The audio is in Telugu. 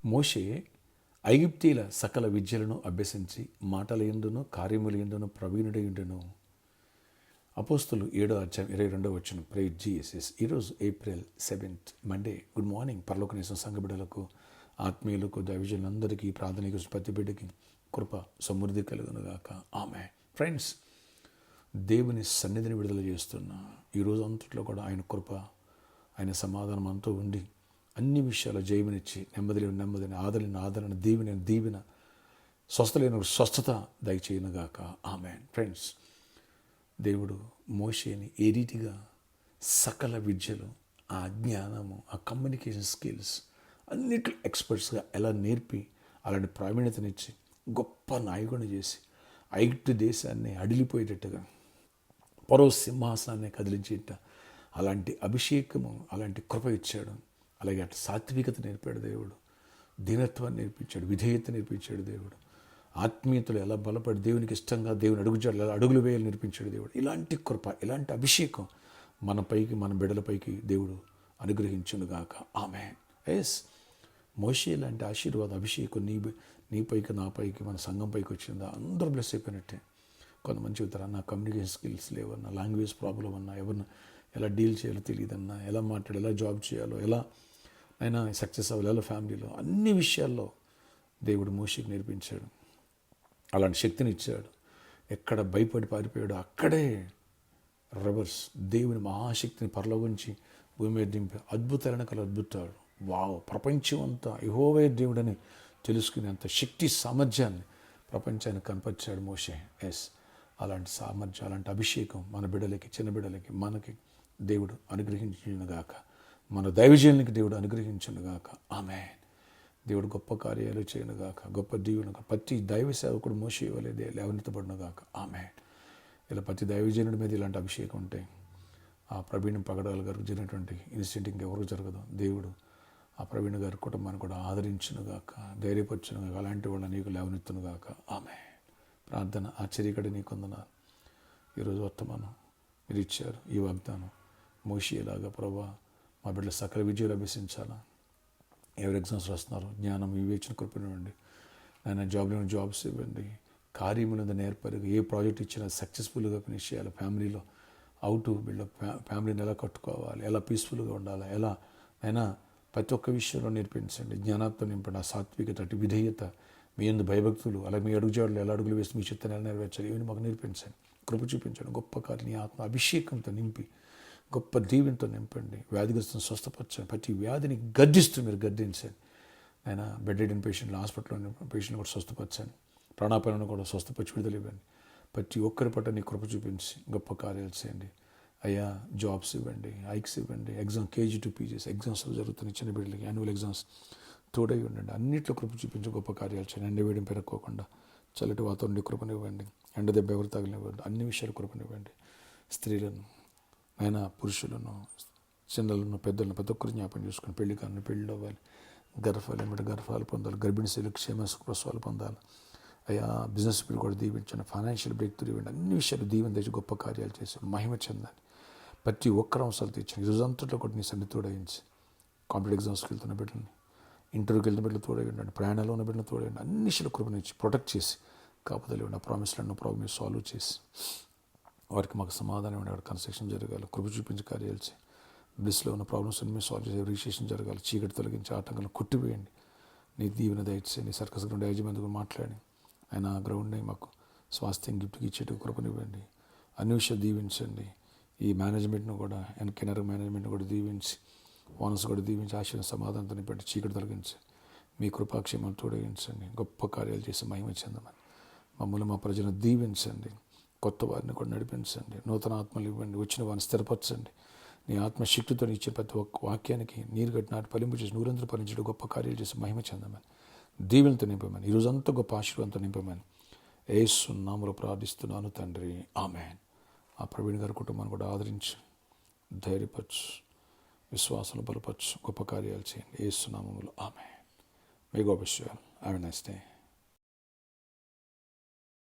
మోషే ఐగుప్తీల సకల విద్యలను అభ్యసించి మాటల యందును కార్యముల యందును ప్రవీణుడయుండును. అపోస్తులు 7:22 ప్రేజ్ జీసస్. ఈరోజు April 7th Monday. Good morning. పరలోకనేసిన సంఘ బిడ్డలకు, ఆత్మీయులకు, దైవజనులందరికీ, ప్రార్థనకు ప్రతి బిడ్డకి కృప సమృద్ధి కలుగునుగాక. ఆమె. ఫ్రెండ్స్, దేవుని సన్నిధిని విడుదల చేస్తున్న ఈరోజు అంతట్లో కూడా ఆయన కృప, ఆయన సమాధానం అంతా ఉండి అన్ని విషయాలు జయమునిచ్చి నెమ్మదిలేని నెమ్మదిని, ఆదరణ, దీవెన, స్వస్థలేని స్వస్థత దయచేయనుగాక. ఆమె. ఫ్రెండ్స్, దేవుడు మోషేని ఏ రీతిగా సకల విద్యలు, ఆ జ్ఞానము, ఆ కమ్యూనికేషన్ స్కిల్స్ అన్నిట్లో ఎక్స్పర్ట్స్గా ఎలా నేర్పి అలాంటి ప్రావీణ్యతనిచ్చి గొప్ప నాయకుడిని చేసి ఐగుప్తు దేశాన్ని అడిలిపోయేటట్టుగా పరో సింహాసనాన్ని కదిలించేట అలాంటి అభిషేకము, అలాంటి కృప ఇచ్చాడు. అలాగే అట్లా సాత్వికత నేర్పాడు దేవుడు, దీనత్వాన్ని నేర్పించాడు, విధేయత నేర్పించాడు దేవుడు, ఆత్మీయతలు ఎలా బలపడి దేవునికి ఇష్టంగా దేవుని అడుగుజాడలు ఎలా అడుగులు వేయాలని నేర్పించాడు దేవుడు. ఇలాంటి కృప, ఇలాంటి అభిషేకం మనపైకి, మన బిడ్డలపైకి దేవుడు అనుగ్రహించునుగాక. ఆమె. ఎస్, మోషే లాంటి ఆశీర్వాద అభిషేకం నీపైకి, నాపైకి, మన సంఘం పైకి వచ్చిందా అందరూ బ్లెస్ అయిపోయినట్టే. కొంతమంది చెబుతారు, నా కమ్యూనికేషన్ స్కిల్స్ లేవన్నా, లాంగ్వేజ్ ప్రాబ్లం అన్నా, ఎవరిని ఎలా డీల్ చేయాలో తెలియదన్నా, ఎలా మాట్లాడాలో, ఎలా జాబ్ చేయాలో, ఎలా అయినా సక్సెస్ అవ్వాలి, ఎలా ఫ్యామిలీలో, అన్ని విషయాల్లో దేవుడు మోషేకి నేర్పించాడు. అలాంటి శక్తిని ఇచ్చాడు. ఎక్కడ భయపడి పారిపోయాడు అక్కడే రివర్స్ దేవుని మహాశక్తిని పరలోకించి భూమి మీద దింపి అద్భుతాలను అద్భుతాడు. వావ్! ప్రపంచం అంతా యెహోవా దేవుడని తెలుసుకునే అంత శక్తి సామర్థ్యాన్ని ప్రపంచానికి కనపరిచాడు మోషే. ఎస్, అలాంటి సామర్థ్యం, అలాంటి అభిషేకం మన బిడ్డలకి, చిన్న బిడ్డలకి, మనకి దేవుడు అనుగ్రహించునుగాక. మన దైవజనునికి దేవుడు అనుగ్రహించునుగాక. ఆమె. దేవుడు గొప్ప కార్యాలు చేయనుగాక. గొప్ప దీవునుగా ప్రతి దైవ సేవకుడు మోషే వలె లేవనెత్తబడునుగాక. ఆమె. ఇలా ప్రతి దైవజనుడి మీద ఇలాంటి అభిషేకం ఉంటే ఆ ప్రవీణ్ పగడాల గారికి జరిగినటువంటి ఇన్సిడెంట్ ఇంకెవరు జరగదు. దేవుడు ఆ ప్రవీణ్ గారి కుటుంబాన్ని కూడా ఆదరించునుగాక, ధైర్యపరచునుగాక. అలాంటి వాళ్ళ నీకు లేవనెత్తునుగాక. ఆమె. ప్రార్థన. ఆశ్చర్యకడి నీకుందనాలు. ఈరోజు వర్తమానం మీరు ఇచ్చారు. ఈ వాగ్దానం మోషేలాగా ప్రభా మా బిడ్డల సకల విజయాలు అభ్యసించాలా. ఎవరు ఎగ్జామ్స్ రాస్తున్నారు, జ్ఞానం వివేచన కృపనివ్వండి. ఆయన జాబ్స్ ఇవ్వండి. కార్యములందు నేర్పరిగా ఏ ప్రాజెక్ట్ ఇచ్చినా సక్సెస్ఫుల్గా ఫినిష్ చేయాలి. ఫ్యామిలీలో అవుట్ బిల్డప్, ఫ్యామిలీని ఎలా కట్టుకోవాలి, ఎలా పీస్ఫుల్గా ఉండాలి, ఎలా అయినా ప్రతి ఒక్క విషయంలో నేర్పించండి. జ్ఞానాత్మ నింపండి. ఆ సాత్వికత, అటు విధేయత, మీ యందు భయభక్తులు, అలాగే మీ అడుగుజాడులు ఎలా అడుగులు వేసి మీ చిత్తాన్ని ఎలా నెరవేర్చాలి, ఇవన్నీ మాకు నేర్పించండి. కృప చూపించండి. గొప్ప కార్యం నీ ఆత్మ అభిషేకంతో నింపి గొప్ప దీవెనతో నింపండి. వ్యాధిగ్రస్తులను స్వస్థపరచండి. ప్రతి వ్యాధిని గద్దిస్తూ మీరు గద్దించండి. ఆయన బెడ్ రిడెన్ పేషెంట్లు, హాస్పిటల్లో పేషెంట్లు కూడా స్వస్థపరచండి. ప్రాణాపాలను కూడా స్వస్థపరిచి విడుదల ఇవ్వండి. ప్రతి ఒక్కరి పట్ల నీ కృప చూపించి గొప్ప కార్యాలు చేయండి. అయ్యా, జాబ్స్ ఇవ్వండి, హైక్స్ ఇవ్వండి. Exam KG to PGs exams జరుగుతున్న చిన్న బిడ్డలకి యాన్యువల్ ఎగ్జామ్స్ తోడై ఉండండి. అన్నింటిలో కృప చూపించి గొప్ప కార్యాలు చేయండి. ఎండ వేడిని పెరగకోకుండా చల్లటి వాతావరణం కృపనివ్వండి. ఎండ దెబ్బ ఎవరు తగిలివ్వండి. అన్ని విషయాలు కృపనివ్వండి. స్త్రీలను, ఆయన పురుషులను, చిన్నలను, పెద్దలను ప్రతి ఒక్కరు జ్ఞాపకం చేసుకుని పెళ్లి కానీ పెళ్ళిళ్ళు అవ్వాలి. గర్భాలు పొందాలి. గర్భిణీ స్త్రీలకు క్షేమ ప్రసవాలు పొందాలి. అయ్యా, బిజినెస్ పీపుల్ కూడా దీవించండి. ఫైనాన్షియల్ బ్రేక్ త్రూ ఇవ్వండి. అన్ని విషయాలు దీవెన తెచ్చి గొప్ప కార్యాలు చేసి మహిమ చెందాలి. ప్రతి ఒక్కరు అవసరాలు తెచ్చండి. ఈరోజు అంతట్లో కూడా నీ సన్ని తోడయించి కాంపిటేటివ్ ఎగ్జామ్స్కి వెళ్తున్న బిడ్డలని, ఇంటర్వ్యూకి వెళ్తున్న బిడ్డలు తోడయండి. ప్రయాణంలో ఉన్న బిడ్డలు తోడయండి. అన్ని విషయాలు కృపనిచ్చి ప్రొటెక్ట్ చేసి కాపుదలు ఇవ్వండి. ఆ ప్రాబ్లమ్ సాల్వ్ చేసి వారికి మాకు సమాధానం ఇవ్వండి. అక్కడ కన్స్ట్రక్షన్ జరగాలి. కృప చూపించి కార్యాలు చేసి బ్లిస్లో ఉన్న ప్రాబ్లమ్స్ అన్ని మేము సాల్వ్ చేసి రిజిస్ట్రేషన్ జరగాలి. చీకటి తొలగించి ఆటంకాలను కొట్టివేయండి. నీ దీవెన దయచేయండి. సర్కస్ గ్రౌండ్ యాజమాన్యంతో మాట్లాడి ఆయన గ్రౌండ్ని మాకు స్వాస్థ్యం గిఫ్ట్కి ఇచ్చేట్టు కృపనివ్వండి. అన్ని విషయాలు దీవించండి. ఈ మేనేజ్మెంట్ను కూడా, కెనరా మేనేజ్మెంట్ను కూడా దీవించి, ఓనర్స్ కూడా దీవించి, ఆశీర్వాద సమాధానంతో నింపండి. చీకటి తొలగించి మీ కృపాక్షేమాలు తోడగించండి. గొప్ప కార్యాలు చేసి మహిమ చెందమని మమ్మల్ని, మా ప్రజలను దీవించండి. కొత్త వారిని కూడా నడిపించండి. నూతన ఆత్మలు ఇవ్వండి. వచ్చిన వారిని స్థిరపరచండి. నీ ఆత్మశక్తితో ఇచ్చే ప్రతి ఒక్క వాక్యానికి నీరు కట్టి నాటి ఫలింపు చేసి నూరంతరం ఫలించడం గొప్ప కార్యాలు చేసి మహిమ చెందమని, దీవెనతో నింపమని, ఈరోజంతా గొప్ప ఆశీర్వాదంతో నింపమని యేసు నామములో ప్రార్థిస్తున్నాను తండ్రి. ఆమేన్. ఆ ప్రవీణ్ గారి కుటుంబాన్ని కూడా ఆదరించి ధైర్యపరచు, విశ్వాసాలు బలపరచు, గొప్ప కార్యాలు చేయండి. యేసు నామములో ఆమేన్. May God bless you all. Have a nice day.